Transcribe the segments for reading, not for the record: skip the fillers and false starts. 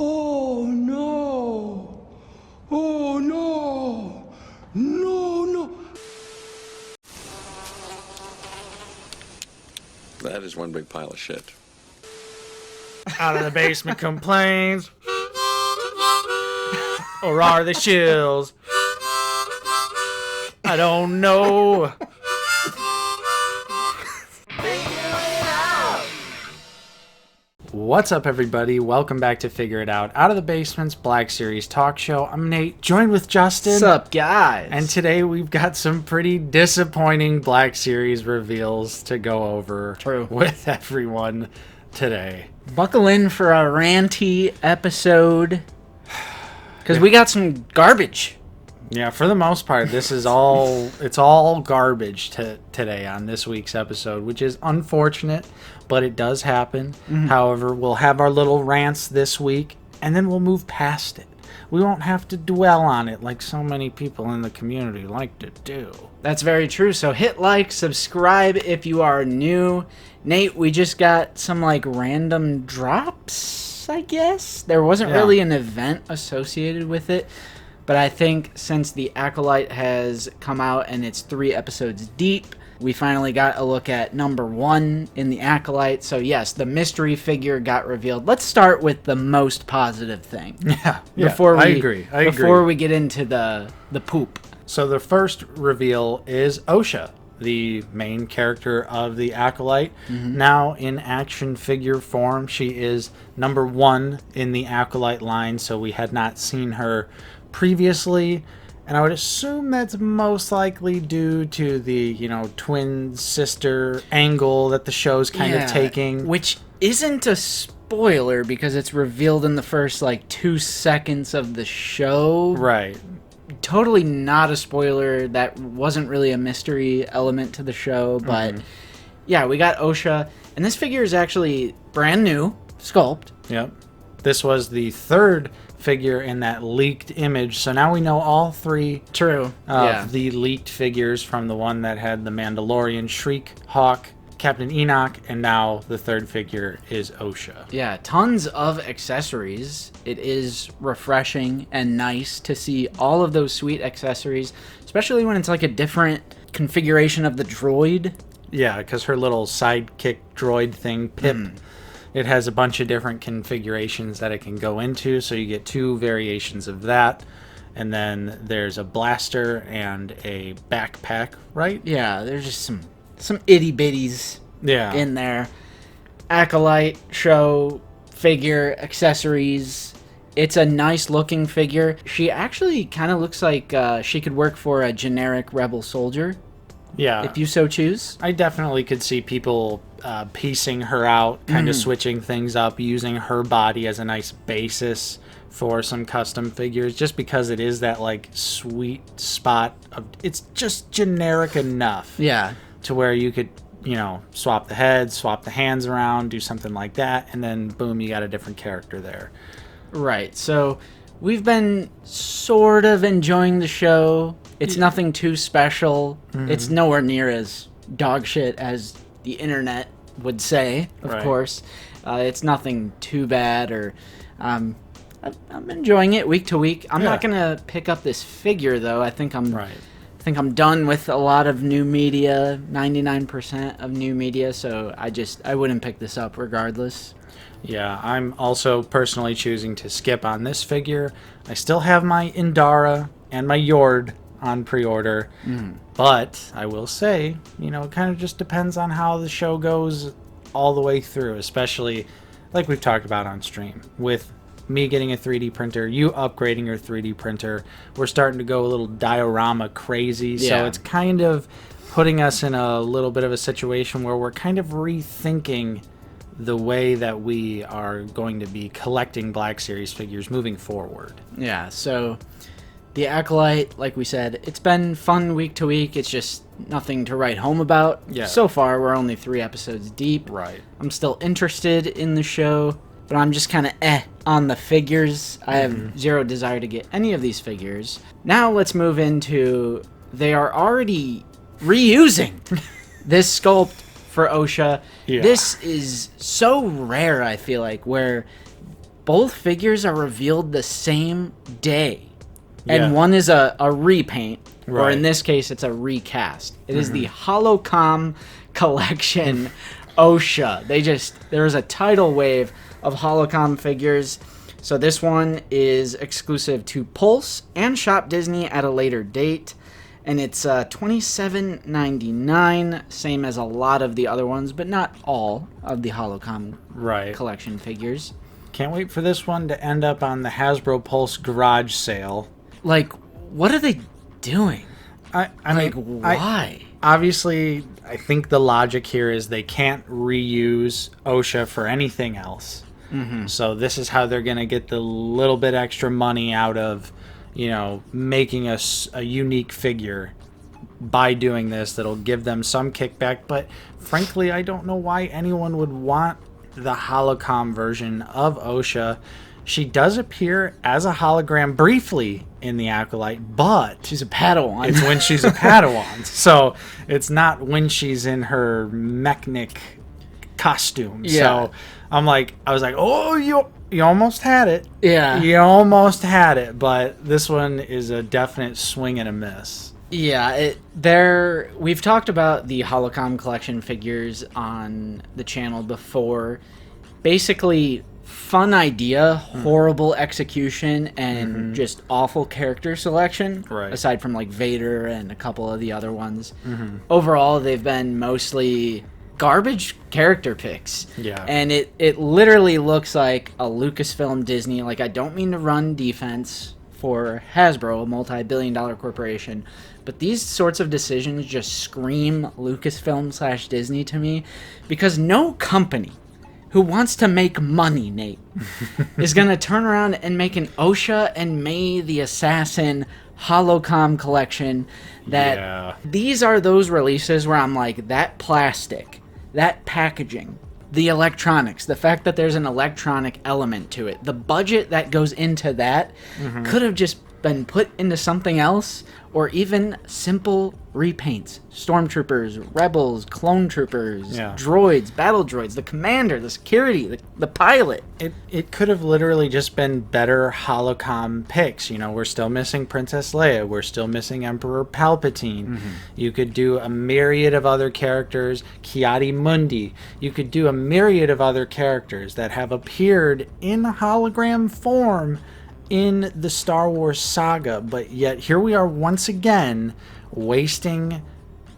Oh no! Oh no! No, no! That is one big pile of shit. Out of the basement complains. Or are they shills? I don't know. What's up, everybody? Welcome back to Figure It Out, Out of the Basement's Black Series talk show. I'm Nate, joined with Justin. What's up, guys? And today we've got some pretty disappointing Black Series reveals to go over with everyone today. Buckle in for a ranty episode, because we got some garbage. Yeah, for the most part, this is all garbage today on this week's episode, which is unfortunate, but it does happen. However, we'll have our little rants this week, and then we'll move past it. We won't have to dwell on it like so many people in the community like to do. That's very true, so hit like, subscribe if you are new. Nate, we just got some, random drops, I guess? There wasn't really an event associated with it. But I think since The Acolyte has come out and it's 3 episodes deep, we finally got a look at number 1 in The Acolyte. So yes, the mystery figure got revealed. Let's start with the most positive thing. I agree. Before we get into the poop. So the first reveal is Osha, the main character of The Acolyte. Now in action figure form, she is number 1 in the Acolyte line, so we had not seen her previously, and I would assume that's most likely due to the, twin sister angle that the show's kind of taking. Which isn't a spoiler because it's revealed in the first, 2 seconds of the show. Right. Totally not a spoiler. That wasn't really a mystery element to the show, but yeah, we got Osha, and this figure is actually brand new sculpt. Yep. This was the third figure in that leaked image, so now we know all 3 of the leaked figures, from the one that had the Mandalorian, Shriek, Hawk, Captain Enoch, and now the third figure is Osha. Yeah, tons of accessories. It is refreshing and nice to see all of those sweet accessories, especially when it's a different configuration of the droid. Yeah, because her little sidekick droid thing, Pip, it has a bunch of different configurations that it can go into, so you get 2 variations of that. And then there's a blaster and a backpack, right? Yeah, there's just some itty-bitties in there. Acolyte, show, figure, accessories. It's a nice-looking figure. She actually kind of looks like she could work for a generic Rebel soldier. Yeah. If you so choose. I definitely could see people piecing her out, kind of switching things up, using her body as a nice basis for some custom figures, just because it is that sweet spot of, it's just generic enough to where you could, swap the head, swap the hands around, do something like that, and then boom, you got a different character there. Right. So we've been sort of enjoying the show. It's nothing too special. It's nowhere near as dog shit as the internet would say, of course. It's nothing too bad, or I'm enjoying it week to week. I'm not gonna pick up this figure though. I think I'm done with a lot of new media, 99% of new media. So I wouldn't pick this up regardless. Yeah, I'm also personally choosing to skip on this figure. I still have my Indara and my Yord on pre-order, but I will say, it kind of just depends on how the show goes all the way through, especially like we've talked about on stream, with me getting a 3D printer, you upgrading your 3D printer, we're starting to go a little diorama crazy, so it's kind of putting us in a little bit of a situation where we're kind of rethinking the way that we are going to be collecting Black Series figures moving forward. Yeah, so The Acolyte, like we said, it's been fun week to week. It's just nothing to write home about. Yeah. So far, we're only 3 episodes deep. Right. I'm still interested in the show, but I'm just kind of on the figures. I have zero desire to get any of these figures. Now let's move into, they are already reusing this sculpt for Osha. Yeah. This is so rare, I feel like, where both figures are revealed the same day. Yeah. And one is a repaint, or Right. in this case, it's a recast. It is the Holocom Collection OSHA. There was a tidal wave of Holocom figures. So this one is exclusive to Pulse and Shop Disney at a later date. And it's $27.99, same as a lot of the other ones, but not all of the Holocom Right. collection figures. Can't wait for this one to end up on the Hasbro Pulse garage sale. Like, what are they doing? I Like, mean, why? obviously, I think the logic here is they can't reuse OSHA for anything else. So this is how they're going to get the little bit extra money out of, making a unique figure by doing this. That'll give them some kickback. But frankly, I don't know why anyone would want the Holocom version of OSHA. She does appear as a hologram briefly in the Acolyte, but She's a Padawan. it's when she's a Padawan. So it's not when she's in her mechanic costume. Yeah. So I was like, oh, you almost had it. Yeah. You almost had it, but this one is a definite swing and a miss. Yeah, we've talked about the Holocom collection figures on the channel before. Basically, fun idea, horrible execution, and just awful character selection. Right. Aside from like Vader and a couple of the other ones. Overall, they've been mostly garbage character picks. Yeah. And it literally looks like a Lucasfilm Disney. Like, I don't mean to run defense for Hasbro, a multi-billion-dollar corporation, but these sorts of decisions just scream Lucasfilm/Disney to me, because no company who wants to make money, Nate, is going to turn around and make an OSHA and May the Assassin Holocom collection. Yeah. These are those releases where I'm like, that plastic, that packaging, the electronics, the fact that there's an electronic element to it, the budget that goes into that could have just been put into something else, or even simple repaints. Stormtroopers, rebels, clone troopers, Yeah. droids, battle droids, the commander, the security, the pilot. It could have literally just been better Holocom picks. We're still missing Princess Leia. We're still missing Emperor Palpatine. You could do a myriad of other characters, Kiadi Mundi. You could do a myriad of other characters that have appeared in hologram form in the Star Wars saga, but yet here we are once again wasting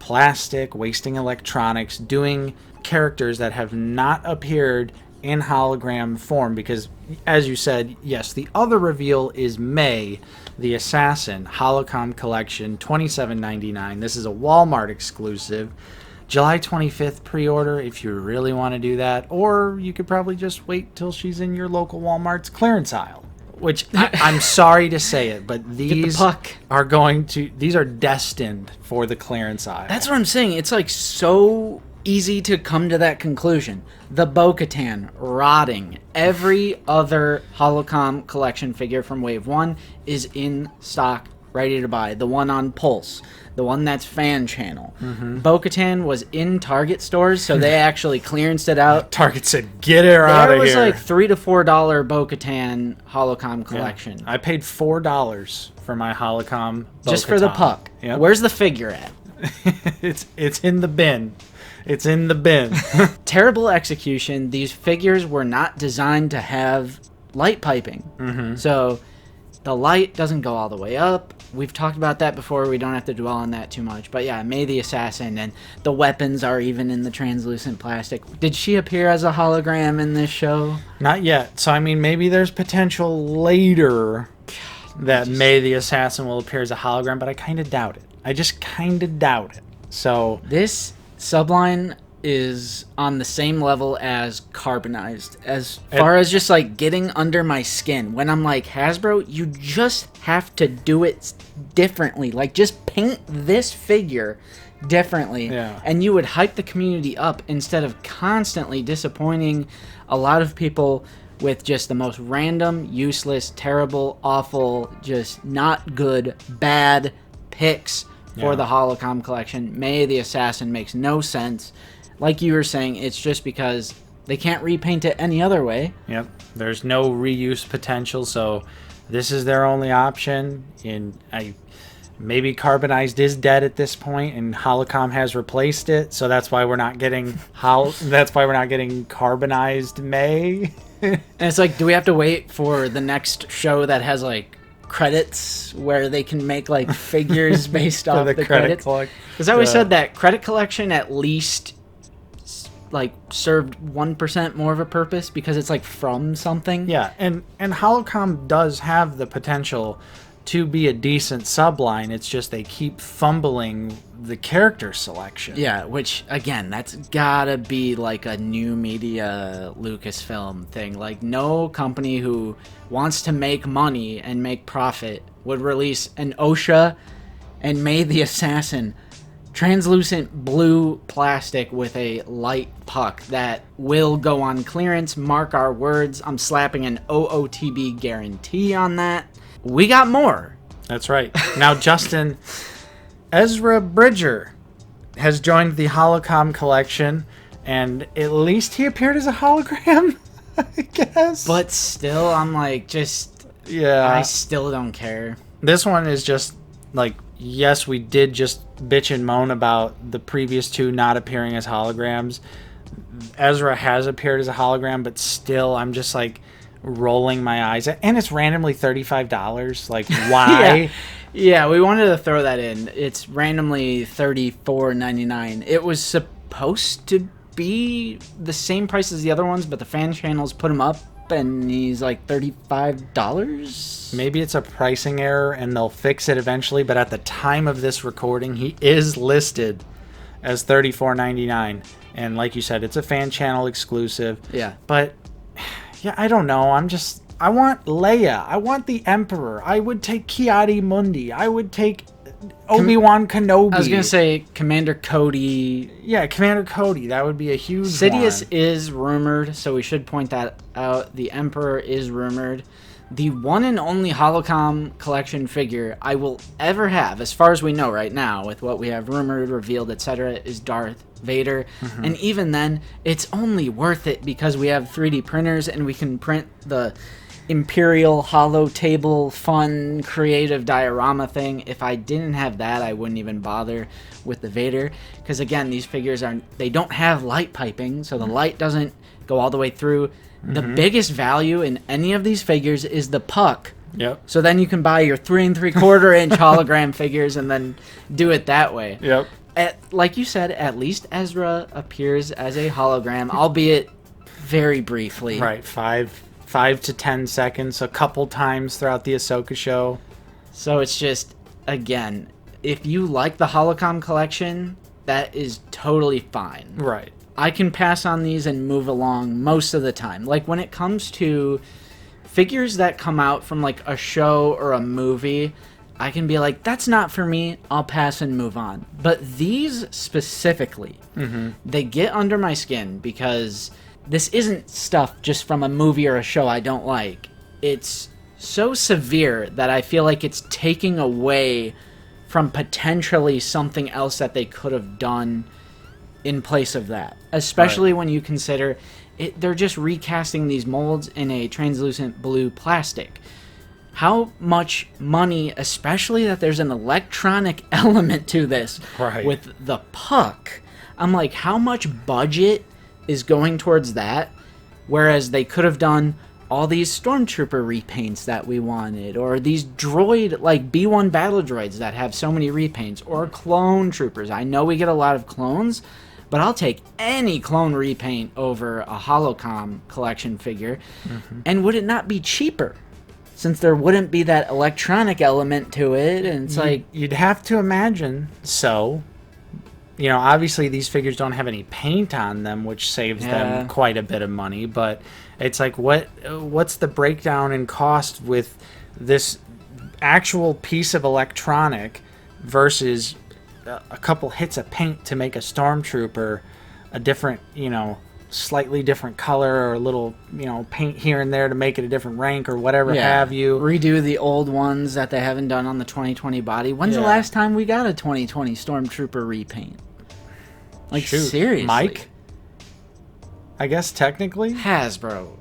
plastic, wasting electronics, doing characters that have not appeared in hologram form, because as you said, yes, the other reveal is May the Assassin Holocom Collection, $27.99. This is a Walmart exclusive. July 25th pre-order if you really want to do that, or you could probably just wait till she's in your local Walmart's clearance aisle. Which I'm sorry to say it, but these puck. these are destined for the clearance aisle. That's what I'm saying. It's like so easy to come to that conclusion. The Bo-Katan rotting. Every other Holocom collection figure from Wave 1 is in stock, ready to buy. The one on Pulse, the one that's fan channel. Bo-Katan was in Target stores, so they actually clearanced it out. Target said, "Get her out There of was here." like $3 to $4 Bo-Katan Holocom collection. I paid $4 for my Holocom Just for the Bo-Katan. puck. Yep. Where's the figure at? it's in the bin. It's in the bin. Terrible execution. These figures were not designed to have light piping. So the light doesn't go all the way up. We've talked about that before. We don't have to dwell on that too much. But yeah, May the Assassin, and the weapons are even in the translucent plastic. Did she appear as a hologram in this show? Not yet. So I mean, maybe there's potential later that May the Assassin will appear as a hologram, but I kind of doubt it. I just kind of doubt it. So This subline is on the same level as Carbonized, as far as just like getting under my skin. When I'm like, Hasbro, you just have to do it differently. Like, just paint this figure differently, and you would hype the community up instead of constantly disappointing a lot of people with just the most random, useless, terrible, awful, just not good, bad picks for the Holocom collection. May the Assassin makes no sense. Like you were saying, it's just because They can't repaint it any other way. Yep. There's no reuse potential, so this is their only option. And maybe carbonized is dead at this point, and Holocom has replaced it. So that's why we're not getting carbonized May. And it's like, do we have to wait for the next show that has like credits where they can make like figures based off the credits? Because I always said that credit collection at least like served 1% more of a purpose because it's like from something. Yeah, and Holocom does have the potential to be a decent subline. It's just they keep fumbling the character selection. Yeah, which again, that's gotta be like a new media Lucasfilm thing. Like, no company who wants to make money and make profit would release an OSHA and May the Assassin translucent blue plastic with a light puck that will go on clearance. Mark our words. I'm slapping an OOTB guarantee on that. We got more. That's right. Now, Justin, Ezra Bridger has joined the Holocom collection, and at least he appeared as a hologram, I guess. But still, I'm like, I still don't care. This one is just like, yes, we did just bitch and moan about the previous two not appearing as holograms. Ezra has appeared as a hologram, but still, I'm just like rolling my eyes. And it's randomly $35. Like, why? Yeah, we wanted to throw that in. It's randomly $34.99. It was supposed to be the same price as the other ones, but the fan channels put him up, and he's like $35. Maybe it's a pricing error, and they'll fix it eventually. But at the time of this recording, he is listed as $34.99. And like you said, it's a fan channel exclusive. Yeah. But yeah, I don't know. I want Leia. I want the Emperor. I would take Ki-Adi-Mundi. I would take Obi-Wan Kenobi. I was going to say Commander Cody. Yeah, Commander Cody. That would be a huge Sidious one. is rumored, so we should point that out. The Emperor is rumored. The one and only Holocom collection figure I will ever have, as far as we know right now, with what we have rumored, revealed, etc., is Darth Vader. Mm-hmm. And even then, it's only worth it because we have 3D printers and we can print the Imperial Holo Table fun creative diorama thing. If I didn't have that, I wouldn't even bother with the Vader, because again, these figures they don't have light piping, so the light doesn't go all the way through. The biggest value in any of these figures is the puck. Yep. So then you can buy your 3 3/4 inch hologram figures and then do it that way. Yep. Like you said, at least Ezra appears as a hologram, albeit very briefly. Right, 5 to 10 seconds, a couple times throughout the Ahsoka show. So it's just, again, if you like the Holocom collection, that is totally fine. Right. I can pass on these and move along most of the time. Like, when it comes to figures that come out from like a show or a movie, I can be like, that's not for me, I'll pass and move on. But these specifically, they get under my skin because this isn't stuff just from a movie or a show I don't like. It's so severe that I feel like it's taking away from potentially something else that they could have done in place of that. Especially when you consider they're just recasting these molds in a translucent blue plastic. How much money, especially that there's an electronic element to this with the puck. I'm like, how much budget is going towards that? Whereas they could have done all these stormtrooper repaints that we wanted, or these droid, like B1 battle droids that have so many repaints, or clone troopers. I know we get a lot of clones, but I'll take any clone repaint over a Holocom collection figure. And would it not be cheaper, since there wouldn't be that electronic element to it? And it's like, you'd have to imagine so. You know, obviously these figures don't have any paint on them, which saves them quite a bit of money. But it's like, what's the breakdown in cost with this actual piece of electronic versus a couple hits of paint to make a stormtrooper a different, slightly different color, or a little, paint here and there to make it a different rank or whatever have you. Redo the old ones that they haven't done on the 2020 body. When's the last time we got a 2020 stormtrooper repaint? Like, seriously. Mike? I guess technically. Hasbro.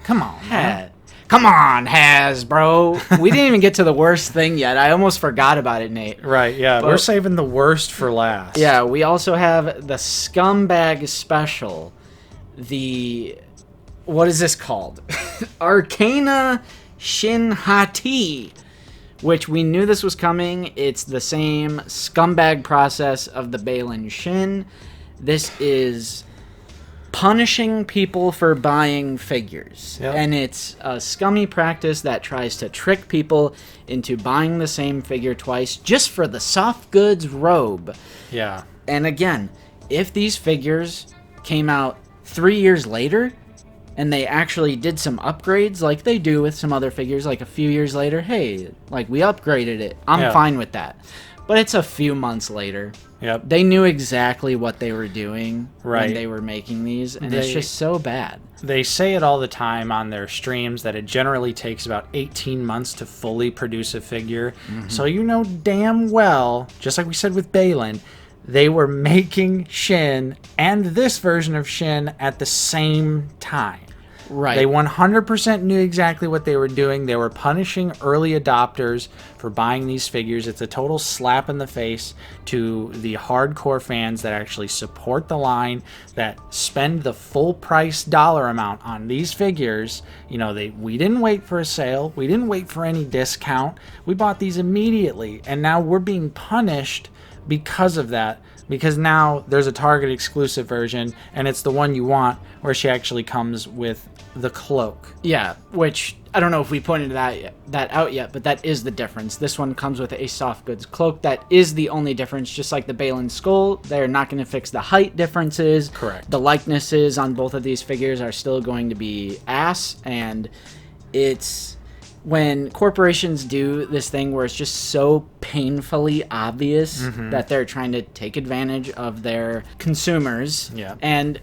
Come on, man. Come on, Hasbro. We didn't even get to the worst thing yet. I almost forgot about it, Nate. Right, yeah. We're saving the worst for last. Yeah, we also have the Scumbag Special. What is this called? Arcana Shin Hati, which we knew this was coming. It's the same scumbag process of the Balin Shin. This is punishing people for buying figures. Yep. And it's a scummy practice that tries to trick people into buying the same figure twice just for the soft goods robe. Yeah. And again, if these figures came out 3 years later and they actually did some upgrades like they do with some other figures, like a few years later, hey, like we upgraded it, I'm fine with that. But it's a few months later. Yep. They knew exactly what they were doing Right. when they were making these, and it's just so bad. They say it all the time on their streams that it generally takes about 18 months to fully produce a figure. So you know damn well, just like we said with Balin, they were making Shin and this version of Shin at the same time. Right. They 100% knew exactly what they were doing. They were punishing early adopters for buying these figures. It's a total slap in the face to the hardcore fans that actually support the line, that spend the full price dollar amount on these figures. You know, we didn't wait for a sale. We didn't wait for any discount. We bought these immediately, and now we're being punished because of that. Because now there's a Target exclusive version, and it's the one you want, where she actually comes with the cloak. Yeah, which I don't know if we pointed that out yet, but that is the difference. This one comes with a soft goods cloak. That is the only difference. Just like the Balin skull, they're not going to fix the height differences. Correct. The likenesses on both of these figures are still going to be ass, and it's when corporations do this thing where it's just so painfully obvious that they're trying to take advantage of their consumers. Yeah. And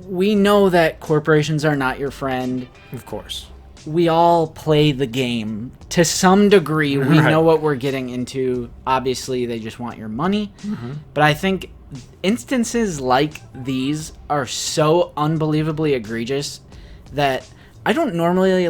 we know that corporations are not your friend. Of course. We all play the game to some degree. We know what we're getting into. Obviously, they just want your money. But I think instances like these are so unbelievably egregious that I don't normally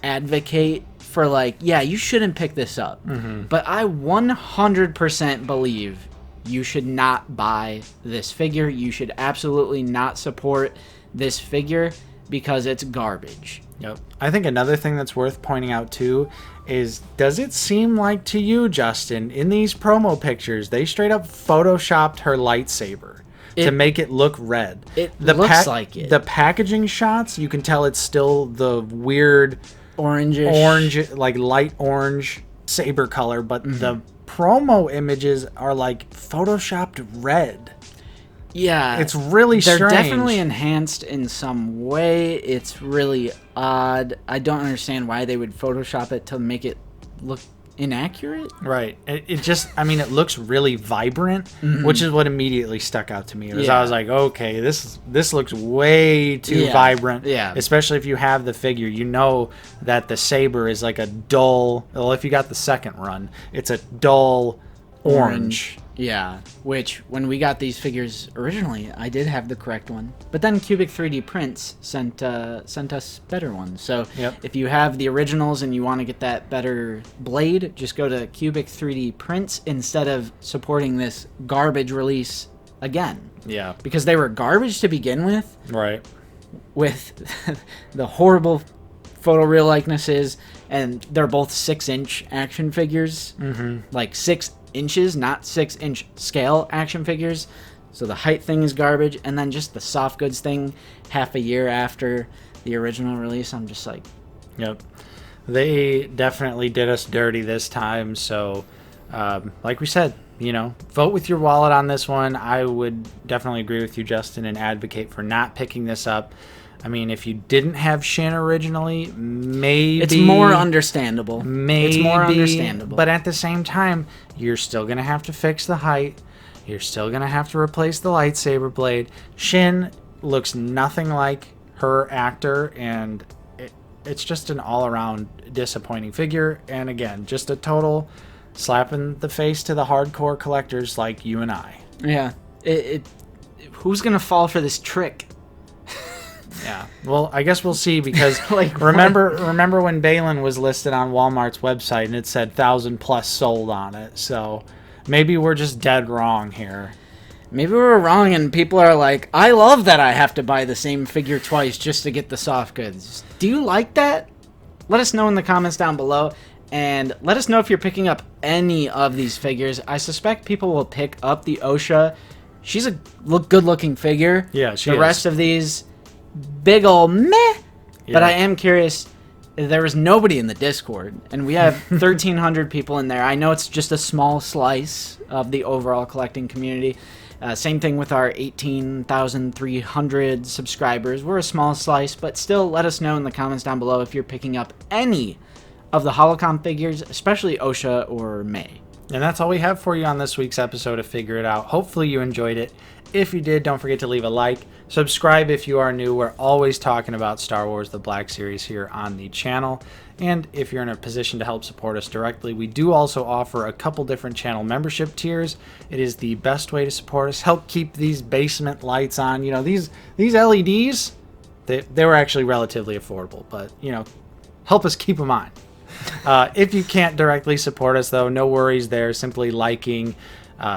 advocate for yeah, you shouldn't pick this up. But I 100% believe you should not buy this figure. You should absolutely not support this figure because it's garbage. Yep. I think another thing that's worth pointing out too is, does it seem like to you, Justin, in these promo pictures, they straight up photoshopped her lightsaber to make it look red? It looks like it. The packaging shots, you can tell it's still the weird orange, like light orange saber color, but the promo images are like photoshopped red. Yeah, it's really strange. They're definitely enhanced in some way. It's really odd. I don't understand why they would Photoshop it to make it look inaccurate. Right. It just, I mean, it looks really vibrant, which is what immediately stuck out to me. I was like, okay, this looks way too vibrant. Yeah. Especially if you have the figure, you know that the saber is like a dull. Well, if you got the second run, it's a dull orange. Yeah, which when we got these figures originally, I did have the correct one. But then Cubic 3D Prints sent us better ones. So if you have the originals and you want to get that better blade, just go to Cubic 3D Prints instead of supporting this garbage release again. Yeah. Because they were garbage to begin with. Right. With the horrible photoreal likenesses, and they're both 6-inch action figures. Like 6 inches, not 6-inch scale action figures. So the height thing is garbage, and then just the soft goods thing half a year after the original release, I'm just like, yep, they definitely did us dirty this time. So like we said, you know, vote with your wallet on this one. I would definitely agree with you, Justin, and advocate for not picking this up. I mean, if you didn't have Shin originally, maybe it's more understandable. Maybe, it's more understandable. But at the same time, you're still gonna have to fix the height. You're still gonna have to replace the lightsaber blade. Shin looks nothing like her actor, and it's just an all-around disappointing figure. And again, just a total slap in the face to the hardcore collectors like you and I. Yeah, who's gonna fall for this trick? Yeah. Well, I guess we'll see because Like, remember when Balin was listed on Walmart's website and it said 1,000+ sold on it. So maybe we're just dead wrong here. Maybe we were wrong, and people are like, I love that I have to buy the same figure twice just to get the soft goods. Do you like that? Let us know in the comments down below, and let us know if you're picking up any of these figures. I suspect people will pick up the Osha. She's a good-looking figure. Yeah, she The is. rest of these, big ol' meh. Yeah. But I am curious. There was nobody in the Discord, and we have 1,300 people in there. I know it's just a small slice of the overall collecting community. Same thing with our 18,300 subscribers. We're a small slice, but still let us know in the comments down below if you're picking up any of the Holocom figures, especially Osha or May. And that's all we have for you on this week's episode of Figure It Out. Hopefully you enjoyed it. If you did, don't forget to leave a like. Subscribe if you are new. We're always talking about Star Wars The Black Series here on the channel. And if you're in a position to help support us directly, we do also offer a couple different channel membership tiers. It is the best way to support us. Help keep these basement lights on. You know, these LEDs, they were actually relatively affordable, but, you know, help us keep them on. If you can't directly support us, though, no worries there. Simply liking,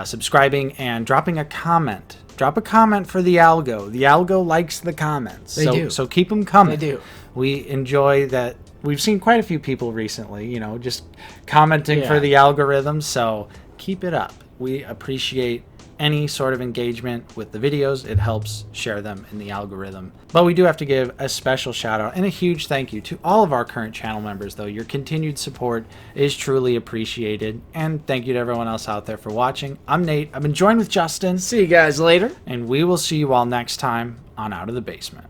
subscribing, and dropping a comment. Drop a comment for the algo. The algo likes the comments. They do. So keep them coming. They do. We enjoy that. We've seen quite a few people recently, you know, just commenting for Yeah. the algorithm. So keep it up. We appreciate any sort of engagement with the videos. It helps share them in the algorithm. But we do have to give a special shout out and a huge thank you to all of our current channel members, though. Your continued support is truly appreciated. And thank you to everyone else out there for watching. I'm Nate. I've been joined with Justin. See you guys later. And we will see you all next time on Out of the Basement.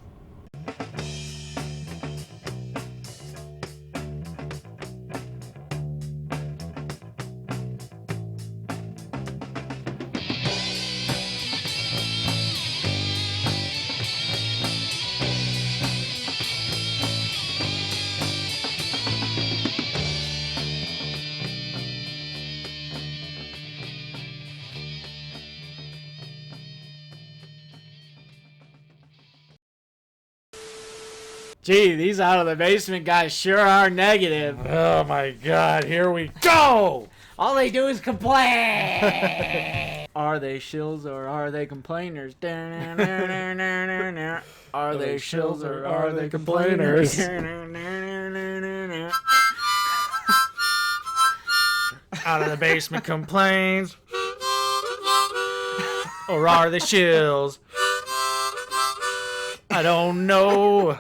Gee, these Out of the Basement guys sure are negative. Oh my god, here we go! All they do is complain. Are they shills or are they complainers? Are they shills or are they complainers? Out of the Basement complains. Or are they shills? I don't know.